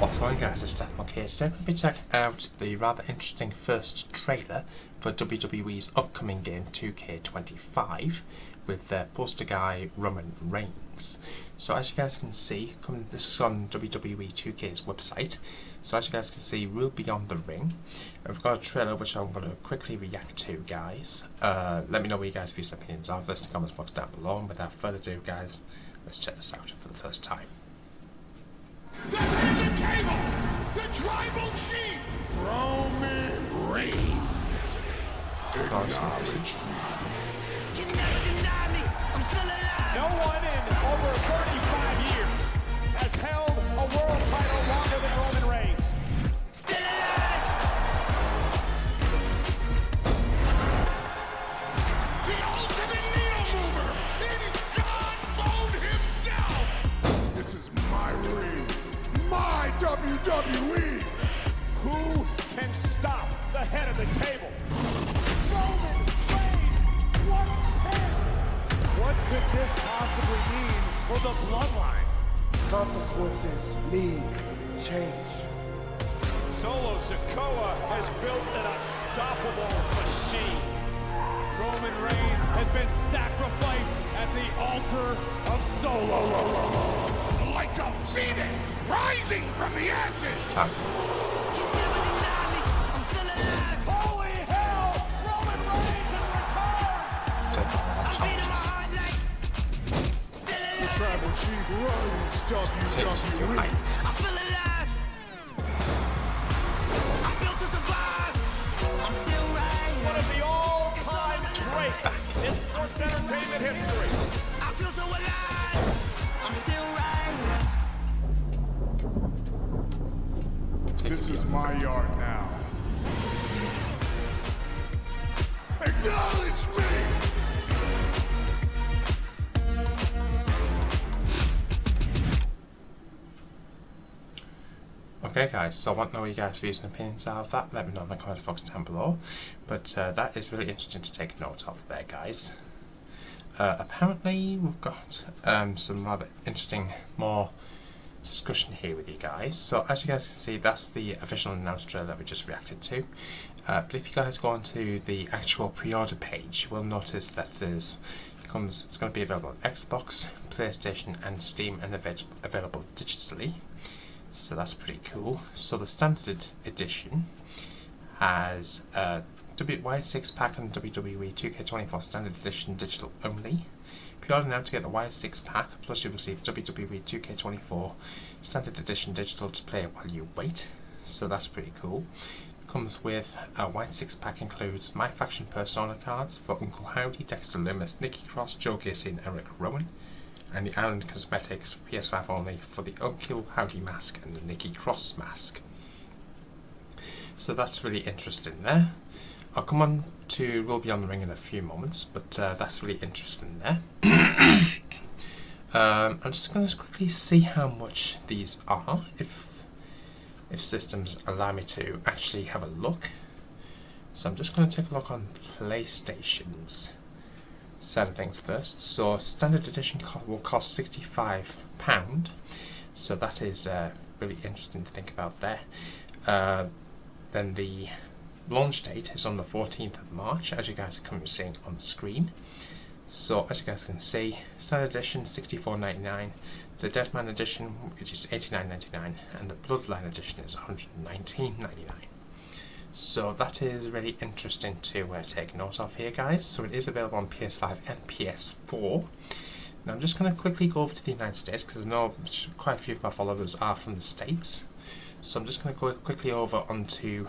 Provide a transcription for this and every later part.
How's it going, guys? It's Deathmark here. Today we're going to be checking out the rather interesting first trailer for WWE's upcoming game 2K25 with their poster guy Roman Reigns. So as you guys can see, this is on WWE 2K's website. So as you guys can see, Rule Beyond the Ring. We've got a trailer which I'm going to quickly react to, guys. Let me know what you guys' views and opinions are. This in the comments box down below. And without further ado, guys, let's check this out for the first time. The head of the table, the tribal chief, Roman Reigns. Acknowledge me. Can never deny me. I'm still alive. No one in over 35 years has held a world title longer than Roman Reigns. Still alive. The ultimate needle mover in God mode himself. This is my ring. My WWE! Who can stop the head of the table? Roman Reigns! What head? What could this possibly mean for the bloodline? Consequences need change. Solo Sikoa has built an unstoppable machine. Roman Reigns has been sacrificed at the altar of Solo. Like a phoenix rising from the ashes. It's time. Holy hell! Roman Reigns has returned. The tribal chief runs Take it to new heights. I feel alive. I'm built to survive. I'm still right. One of the all-time greats in sports entertainment history. I feel so alive. I'm still right. This is my yard now. Acknowledge me! Okay, guys, so I want to know what you guys' views and opinions are of that. Let me know in the comments box down below. But that is really interesting to take note of there, guys. Apparently, we've got some rather interesting more discussion here with you guys. So as you guys can see, that's the official announced trailer that we just reacted to. But if you guys go onto the actual pre-order page, you will notice that it's going to be available on Xbox, PlayStation and Steam, and available digitally. So that's pretty cool. So the standard edition has Wire 6-pack and WWE 2K24 standard edition digital only. Pre-order now to get the Wire 6-pack, plus you'll receive WWE 2K24 standard edition digital to play while you wait. So that's pretty cool. Comes with a Wire 6-pack, includes My Faction Persona cards for Uncle Howdy, Dexter Lumis, Nikki Cross, Joe Gacy and Eric Rowan, and the Island Cosmetics PS5 only for the Uncle Howdy mask and the Nikki Cross mask. So that's really interesting there. I'll come on to Rule Beyond the Ring in a few moments, but that's really interesting there. I'm just going to quickly see how much these are, if systems allow me to actually have a look. So I'm just going to take a look on PlayStation's side of things first. So standard edition will cost £65, so that is really interesting to think about there. Then the launch date is on the 14th of March, as you guys are currently seeing on the screen. So as you guys can see, standard edition $64.99, the Deadman edition, which is $89.99, and the Bloodline edition is $119.99. So that is really interesting to take note of here, guys. So it is available on PS5 and PS4. Now I'm just going to quickly go over to the United States, because I know quite a few of my followers are from the States. So I'm just going to go quickly over onto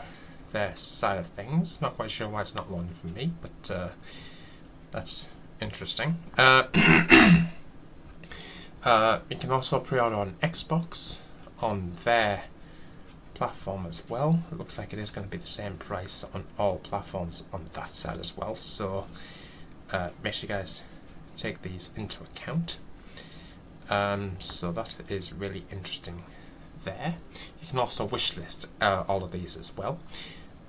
their side of things. Not quite sure why it's not loading for me, but that's interesting. You can also pre-order on Xbox on their platform as well. It looks like it is going to be the same price on all platforms on that side as well, so make sure you guys take these into account. So that is really interesting there. You can also wishlist all of these as well.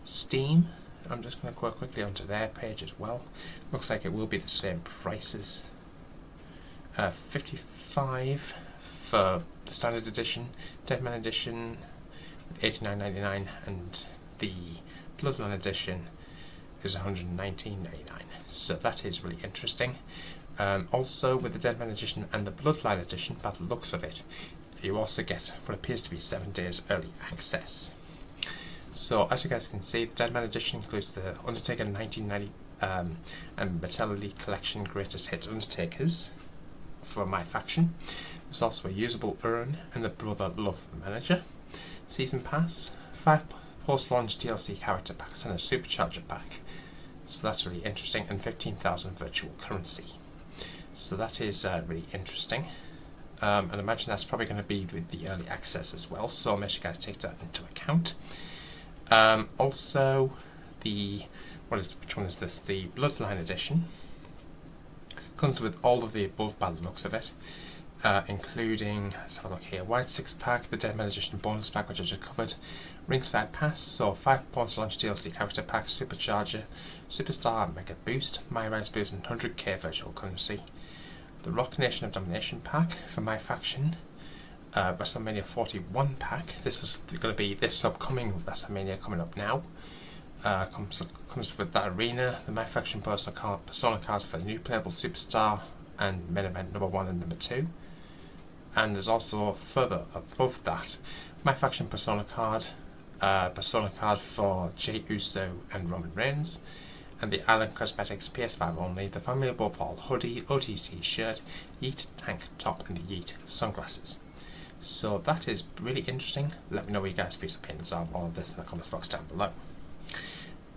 Steam, I'm just going to go quickly onto their page as well. Looks like it will be the same prices. 55 for the standard edition, Deadman edition with $89.99, and the Bloodline edition is $119.99. So that is really interesting. Also, with the Deadman edition and the Bloodline edition, by the looks of it, you also get what appears to be 7 days early access. So as you guys can see, the Deadman edition includes the Undertaker 1990 and Mattel Elite Collection Greatest Hits Undertakers for my faction. There's also a usable urn and the Brother Love Manager. Season Pass, 5 post-launch DLC character packs and a Supercharger pack. So that's really interesting, and 15,000 virtual currency. So that is really interesting. And I imagine that's probably going to be with the early access as well, so make sure you guys take that into account. Also, which one is this? The Bloodline edition comes with all of the above by the looks of it, including, let's have a look here, White 6-pack, the Deadman edition bonus pack, which I just covered, Ringside Pass, so 5 post-launch DLC character pack, Supercharger, Superstar Mega Boost, My Rise Boost, and 100k virtual currency. The Rock Nation of Domination pack for my faction, WrestleMania 41 pack. This is going to be this upcoming WrestleMania coming up now. Comes with that arena, the My Faction persona cards for the new playable Superstar and Main Event number 1 and number 2. And there's also further above that, My Faction persona card for Jey Uso and Roman Reigns, and the Island Cosmetics PS5 only, the Family Above All hoodie, OTC shirt, Yeet tank top, and the Yeet sunglasses. So that is really interesting. Let me know what you guys' opinions are of all of this in the comments box down below.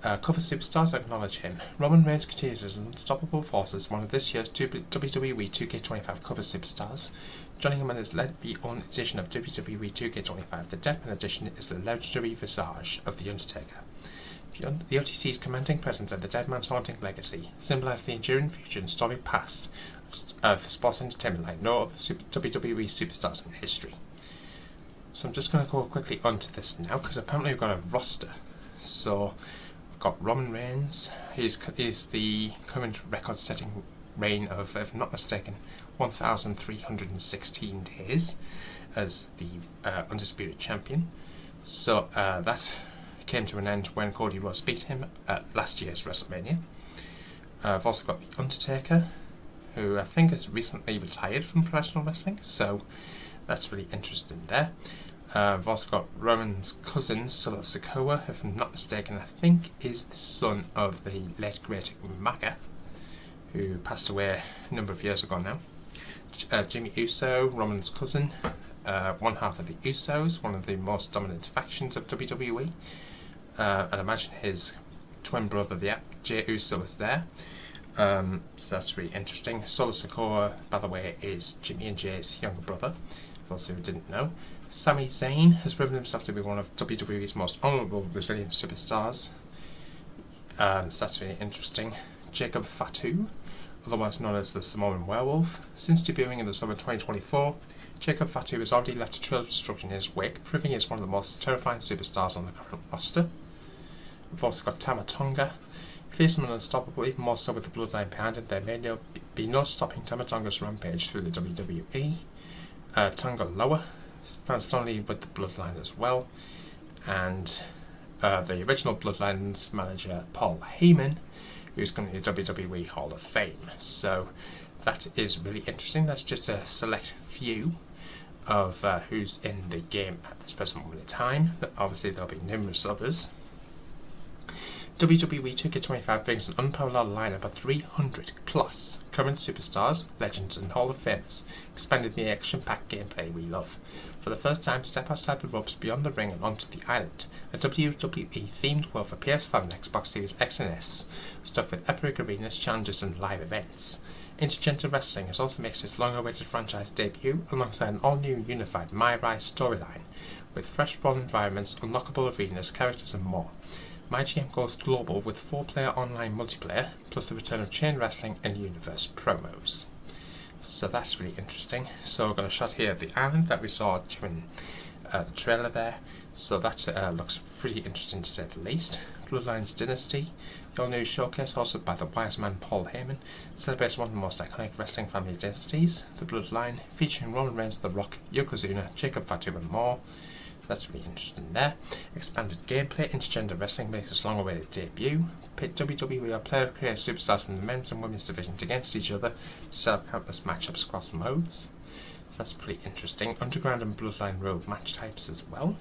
Cover Superstars, acknowledge him. Roman Reigns continues his unstoppable force as one of this year's WWE 2K25 Cover Superstars. Joining him on his own edition of WWE 2K25, the Deadman edition is the legendary visage of The Undertaker. The OTC's commanding presence and the Deadman's haunting legacy symbolise the enduring future and storied past of sports entertainment like no other WWE superstars in history. So I'm just going to go quickly onto this now, because apparently we've got a roster. So we've got Roman Reigns. He's the current record-setting reign of, if I'm not mistaken, 1,316 days as the Undisputed Champion. So that came to an end when Cody Rhodes beat him at last year's WrestleMania. I've also got The Undertaker, who I think has recently retired from professional wrestling, so that's really interesting there. I've also got Roman's cousin, Solo Sikoa, if I'm not mistaken, I think is the son of the late great Maga, who passed away a number of years ago now. Jimmy Uso, Roman's cousin, one half of the Usos, one of the most dominant factions of WWE, and I imagine his twin brother, the Jey Uso, is there. So that's really interesting. Solo Sikoa, by the way, is Jimmy and Jay's younger brother, for those who didn't know. Sami Zayn has proven himself to be one of WWE's most honourable Brazilian superstars. So that's really interesting. Jacob Fatu, otherwise known as the Samoan Werewolf. Since debuting in the summer 2024, Jacob Fatu has already left a trail of destruction in his wake, proving he is one of the most terrifying superstars on the current roster. We've also got Tama Tonga. Fierce and unstoppable, even more so with the bloodline behind it, there may be no stopping Tama Tonga's rampage through the WWE. Tonga Loa, bounced only with the bloodline as well. And the original Bloodlines manager, Paul Heyman, who's going to the WWE Hall of Fame. So that is really interesting. That's just a select few of who's in the game at this present moment in time. Obviously there'll be numerous others. WWE 2K25 brings an unparalleled lineup of 300 plus current superstars, legends and Hall of Famers, expanding the action-packed gameplay we love. For the first time, step outside the ropes, beyond the ring and onto the island. A WWE-themed world for PS5 and Xbox Series X and S, stuffed with epic arenas, challenges and live events. Intergender Wrestling has also makes its long-awaited franchise debut alongside an all-new unified My Rise storyline, with fresh world environments, unlockable arenas, characters and more. MyGM goes global with 4-player online multiplayer, plus the return of Chain Wrestling and Universe promos. So that's really interesting. So we've got a shot here of the island that we saw during the trailer there. So that looks pretty interesting to say the least. Bloodlines Dynasty, the all-new showcase hosted by the wise man Paul Heyman, celebrates one of the most iconic wrestling family dynasties, the Bloodline, featuring Roman Reigns, The Rock, Yokozuna, Jacob Fatu and more. That's really interesting there. Expanded gameplay, intergender wrestling makes its long-awaited debut. Pit WWE or player-created superstars from the men's and women's divisions against each other to set up countless matchups across modes. So that's pretty interesting. Underground and Bloodline Road match types as well.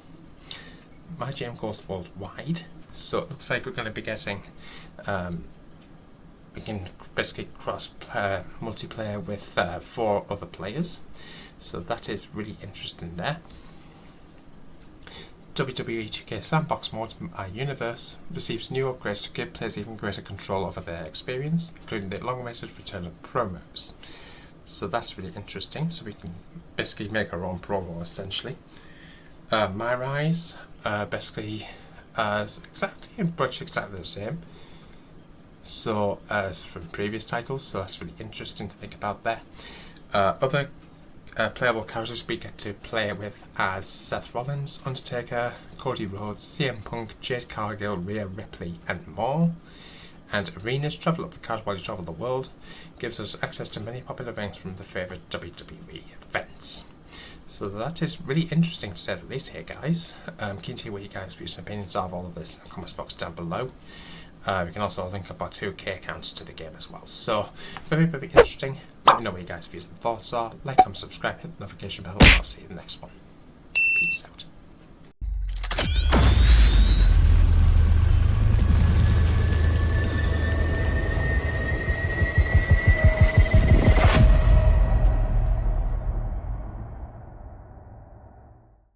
My Jam goes worldwide, so it looks like we're going to be getting we can basically cross-player multiplayer with 4 other players, so that is really interesting there. WWE 2K Sandbox Mode Universe receives new upgrades to give players even greater control over their experience, including the long-awaited return of promos. So that's really interesting, so we can basically make our own promo essentially. My Rise, basically exactly the same, so as from previous titles, so that's really interesting to think about there. Other playable characters we get to play with as Seth Rollins, Undertaker, Cody Rhodes, CM Punk, Jade Cargill, Rhea Ripley and more. And arenas, travel up the card while you travel the world, gives us access to many popular events from the favourite WWE events. So that is really interesting to say the least here, guys. Keen to hear what you guys' views and opinions are of all of this in the comments box down below. We can also link up our 2K accounts to the game as well. So, very, very interesting. Let me know what you guys' views and thoughts are. Like, comment, subscribe, hit the notification bell, and I'll see you in the next one. Peace out.